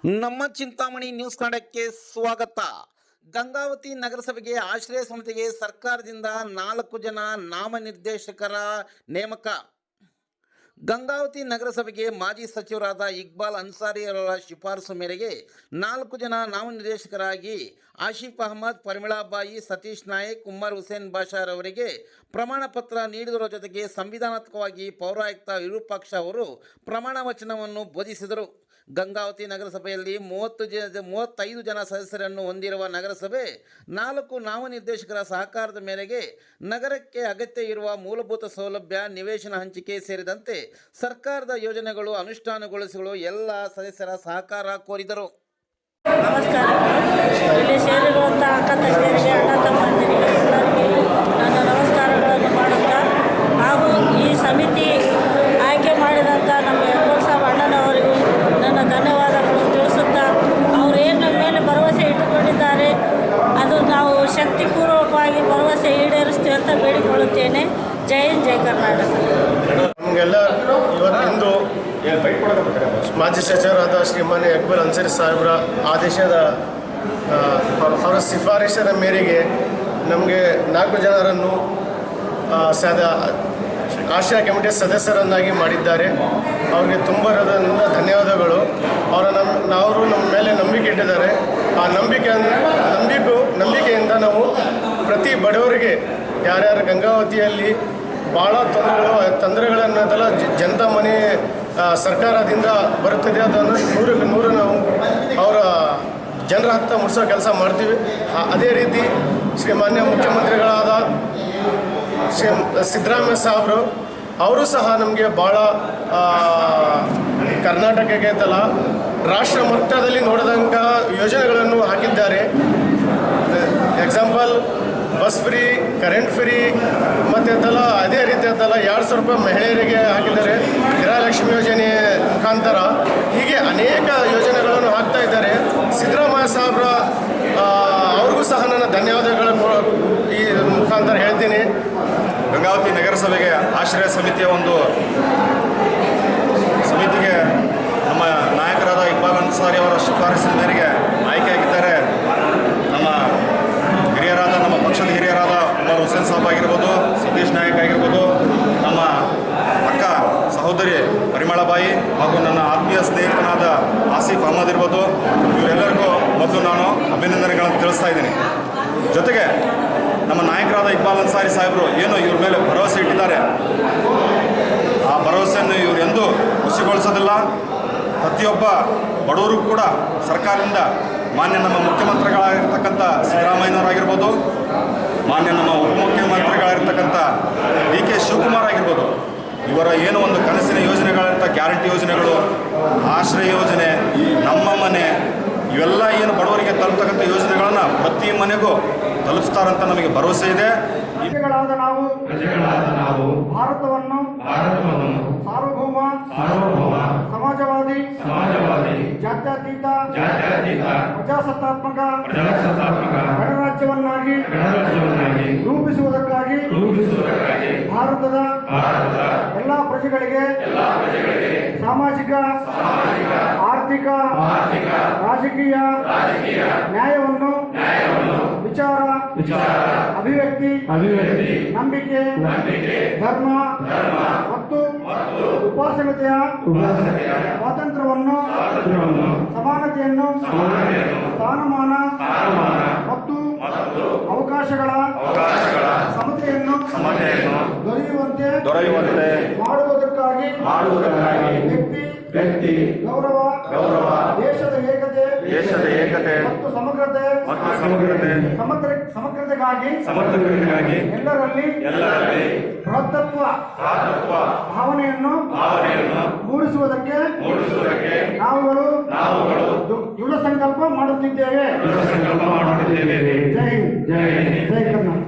ನಮ್ಮ ಚಿಂತಾಮಣಿ ನ್ಯೂಸ್ ಕನ್ನಡಕ್ಕೆ ಸ್ವಾಗತ. ಗಂಗಾವತಿ ನಗರಸಭೆಗೆ ಆಶ್ರಯ ಸಮಿತಿಗೆ ಸರ್ಕಾರದಿಂದ 4 ಜನ ನಾಮನಿರ್ದೇಶಕರ ನೇಮಕ. ಗಂಗಾವತಿ ನಗರಸಭೆಗೆ ಮಾಜಿ ಸಚಿವರಾದ ಇಕ್ಬಾಲ್ ಅನ್ಸಾರಿ ಅವರ ಶಿಫಾರಸು ಮೇರೆಗೆ 4 ಜನ ನಾಮನಿರ್ದೇಶಕರಾಗಿ ಆಶಿಫ್ ಅಹಮದ್, ಪರಿಮಳಾಬಾಯಿ, ಸತೀಶ್ ನಾಯಕ್, ಉಮರ್ ಹುಸೇನ್ ಬಾಷಾರ್ ಅವರಿಗೆ ಪ್ರಮಾಣ ಪತ್ರ ನೀಡಿದರ ಜೊತೆಗೆ ಸಂವಿಧಾನಾತ್ಮಕವಾಗಿ ಪೌರಾಯುಕ್ತ ವಿರೂಪಾಕ್ಷ ಅವರು ಪ್ರಮಾಣ ವಚನವನ್ನು ಬೋಧಿಸಿದರು. ಗಂಗಾವತಿ ನಗರಸಭೆಯಲ್ಲಿ 35 ಜನ ಸದಸ್ಯರನ್ನು ಹೊಂದಿರುವ ನಗರಸಭೆ 4 ನಾಮನಿರ್ದೇಶಕರ ಸಹಕಾರದ ಮೇರೆಗೆ ನಗರಕ್ಕೆ ಅಗತ್ಯ ಇರುವ ಮೂಲಭೂತ ಸೌಲಭ್ಯ, ನಿವೇಶನ ಹಂಚಿಕೆ ಸೇರಿದಂತೆ ಸರ್ಕಾರದ ಯೋಜನೆಗಳು ಅನುಷ್ಠಾನಗೊಳಿಸಲು ಎಲ್ಲ ಸದಸ್ಯರ ಸಹಕಾರ ಕೋರಿದರು. ನಮಸ್ಕಾರ. ಇಲ್ಲಿ ಸೇರಿರುವಂಥ ಅಕ್ಕ ತಂಗಿಯರಿಗೆ, ಅಣ್ಣ ತಮ್ಮಂದಿರಿಗೆ ಎಲ್ಲರಿಗೆ ನನ್ನ ನಮಸ್ಕಾರಗಳನ್ನು ಮಾಡುತ್ತಾ, ಹಾಗೂ ಈ ಸಮಿತಿ ಆಯ್ಕೆ ಮಾಡಿದಂಥ ನಮ್ಮ ಇಕ್ಬಾಲ್ ಸಾಬ್ ಅಣ್ಣನವರಿಗೂ ನನ್ನ ಧನ್ಯವಾದಗಳನ್ನು ತಿಳಿಸುತ್ತಾ, ಅವರು ಏನು ನಮ್ಮ ಮೇಲೆ ಭರವಸೆ ಇಟ್ಟುಕೊಂಡಿದ್ದಾರೆ ಅದು ನಾವು ಶಕ್ತಿಪೂರ್ವಕವಾಗಿ ಭರವಸೆ ಈಡೇರಿಸ್ತೀವಿ ಅಂತ ಬೇಡಿಕೊಳ್ಳುತ್ತೇನೆ. ಜೈ ಹಿಂದ್, ಜೈ ಕರ್ನಾಟಕ. ನಮಗೆಲ್ಲ ಇವತ್ತಿಂದು ಮಾಜಿ ಸಚಿವರಾದ ಶ್ರೀಮಾನ್ಯ ಇಕ್ಬಾಲ್ ಅನ್ಸಾರಿ ಸಾಹೇಬರ ಆದೇಶದ ಅವರ ಶಿಫಾರಸಿನ ಮೇರೆಗೆ ನಮಗೆ 4 ಜನರನ್ನು ಆಶ್ರಯ ಕಮಿಟಿಯ ಸದಸ್ಯರನ್ನಾಗಿ ಮಾಡಿದ್ದಾರೆ. ಅವರಿಗೆ ತುಂಬ ಧನ್ಯವಾದಗಳು. ಅವರು ನಮ್ಮ ಮೇಲೆ ನಂಬಿಕೆ ಇಟ್ಟಿದ್ದಾರೆ. ಆ ನಂಬಿಕೆಯಿಂದ ನಾವು ಪ್ರತಿ ಬಡವರಿಗೆ ಯಾರ್ಯಾರು ಗಂಗಾವತಿಯಲ್ಲಿ ಭಾಳ ತೊಂದರೆಗಳನ್ನೆಲ್ಲ ಜನತಾ ಮನೆ ಸರ್ಕಾರದಿಂದ ಬರುತ್ತದೆ, ಅದನ್ನು 100 ನಾವು ಅವರ ಜನರ ಹತ್ತ ಮುಟ್ಟಿಸೋ ಕೆಲಸ ಮಾಡ್ತೀವಿ. ಅದೇ ರೀತಿ ಶ್ರೀಮಾನ್ಯ ಮುಖ್ಯಮಂತ್ರಿಗಳಾದ ಸಿದ್ದರಾಮಯ್ಯ ಸಾಹೇಬರು ಅವರು ಸಹ ನಮಗೆ ಭಾಳ ಕರ್ನಾಟಕಕ್ಕೆ ತಲ ರಾಷ್ಟ್ರ ಮಟ್ಟದಲ್ಲಿ ನೋಡಿದಂಥ ಯೋಜನೆಗಳನ್ನು ಹಾಕಿದ್ದಾರೆ. Example bus free, current free, ಮತ್ತು ಅದೇ ರೀತಿ 2,000 ರೂಪಾಯಿ ಮಹಿಳೆಯರಿಗೆ ಹಾಕಿದ್ದಾರೆ. ಗೃಹಲಕ್ಷ್ಮಿ ಯೋಜನೆ ಮುಖಾಂತರ ಹೀಗೆ ಅನೇಕ ಯೋಜನೆಗಳನ್ನು ಹಾಕ್ತಾ ಇದ್ದಾರೆ. ಸಿದ್ದರಾಮಯ್ಯ ಸಾಹೇಬ್ರ ಅವ್ರಿಗೂ ಸಹ ನನ್ನ ಧನ್ಯವಾದಗಳನ್ನು ಈ ಮುಖಾಂತರ ಹೇಳ್ತೀನಿ. ಗಂಗಾವತಿ ನಗರಸಭೆಗೆ ಆಶ್ರಯ ಸಮಿತಿಯ ಒಂದು ಸಮಿತಿಗೆ ನಮ್ಮ ನಾಯಕರಾದ ಇಕ್ಬಾಲ್ ಅನ್ಸಾರಿ ಅವರ ಶಿಫಾರಸಿನ ಮೇರೆಗೆ ಆಯ್ಕೆಯಾಗಿದ್ದಾರೆ. ನಮ್ಮ ಪಕ್ಷದ ಹಿರಿಯರಾದ ಉಮರ್ ಹುಸೇನ್ ಸಾಬ್ ಆಗಿರ್ಬೋದು, ಸತೀಶ್ ನಾಯಕ್ ಆಗಿರ್ಬೋದು, ನಮ್ಮ ಅಕ್ಕ ಸಹೋದರಿ ಪರಿಮಳಾಬಾಯಿ ಹಾಗೂ ನನ್ನ ಆತ್ಮೀಯ ಸ್ನೇಹಿತನಾದ ಆಸಿಫ್ ಅಹಮದ್ ಇರ್ಬೋದು, ಇವರೆಲ್ಲರಿಗೂ ಮೊದಲು ನಾನು ಅಭಿನಂದನೆಗಳನ್ನು ತಿಳಿಸ್ತಾ ಇದ್ದೀನಿ. ಜೊತೆಗೆ ನಮ್ಮ ನಾಯಕರಾದ ಇಕ್ಬಾಲ್ ಅನ್ಸಾರಿ ಸಾಹೇಬರು ಏನು ಇವ್ರ ಮೇಲೆ ಭರವಸೆ ಇಟ್ಟಿದ್ದಾರೆ, ಆ ಭರವಸೆಯನ್ನು ಇವರು ಎಂದೂ ಹುಸಿಗೊಳಿಸೋದಿಲ್ಲ. ಪ್ರತಿಯೊಬ್ಬ ಬಡವರು ಕೂಡ ಸರ್ಕಾರದಿಂದ ಮಾನ್ಯ ನಮ್ಮ ಮುಖ್ಯಮಂತ್ರಿಗಳಾಗಿರ್ತಕ್ಕಂಥ ಸಿದ್ದರಾಮಯ್ಯನವರಾಗಿರ್ಬೋದು, ಮಾನ್ಯ ನಮ್ಮ ಉಪಮುಖ್ಯಮಂತ್ರಿಗಳಾಗಿರ್ತಕ್ಕಂಥ DK ಶಿವಕುಮಾರ್ ಆಗಿರ್ಬೋದು, ಇವರ ಏನೋ ಒಂದು ಕನಸಿನ ಯೋಜನೆಗಳಿರ್ತ ಗ್ಯಾರಂಟಿ ಯೋಜನೆಗಳು, ಆಶ್ರಯ ಯೋಜನೆ, ನಮ್ಮ ಮನೆ, ಇವೆಲ್ಲ ಏನು ಬಡವರಿಗೆ ತಲುಪತಕ್ಕಂಥ ಯೋಜನೆಗಳನ್ನು ಪ್ರತಿ ಮನೆಗೂ ತಲುಪಿಸ್ತಾರಂತ ನಮಗೆ ಭರವಸೆ ಇದೆ. ನಾವು ಭಾರತವನ್ನು ಸಾರ್ವಭೌಮ ಸಮಾಜವಾದಿ ಜಾತ್ಯತೀತ ಪ್ರಜಾಸತ್ತಾತ್ಮಕ ಗಣರಾಜ್ಯವನ್ನಾಗಿ ರೂಪಿಸುವುದಕ್ಕಾಗಿ ಭಾರತದ ಎಲ್ಲ ಪ್ರಜೆಗಳಿಗೆ ಸಾಮಾಜಿಕ, ಆರ್ಥಿಕ, ರಾಜಕೀಯ ನ್ಯಾಯವನ್ನು ವಿಚಾರ, ಅಭಿವ್ಯಕ್ತಿ, ನಂಬಿಕೆ, ಧರ್ಮ ಮತ್ತು ಉಪಾಸನತೆಯ ಸ್ವಾತಂತ್ರ್ಯವನ್ನು, ಸಮಾನತೆಯನ್ನು, ಸ್ಥಾನಮಾನ ಮತ್ತು ಅವಕಾಶಗಳ ಸಮತೆಯನ್ನು ದೊರೆಯುವಂತೆ ಮಾಡುವುದಕ್ಕಾಗಿ ವ್ಯಕ್ತಿ ಗೌರವ, ದೇಶದ ಏಕತೆ ಮತ್ತು ಸಮಗ್ರತೆಗಾಗಿ ಎಲ್ಲರಲ್ಲಿ ಭ್ರಾತೃತ್ವ ಭಾವನೆಯನ್ನು ಮೂಡಿಸುವುದಕ್ಕೆ ನಾವುಗಳು ದೃಢ ಸಂಕಲ್ಪ ಮಾಡುತ್ತಿದ್ದೇವೆ. ಜೈ ಹಿಂದ್, ಜೈ ಕರ್ನಾಟಕ.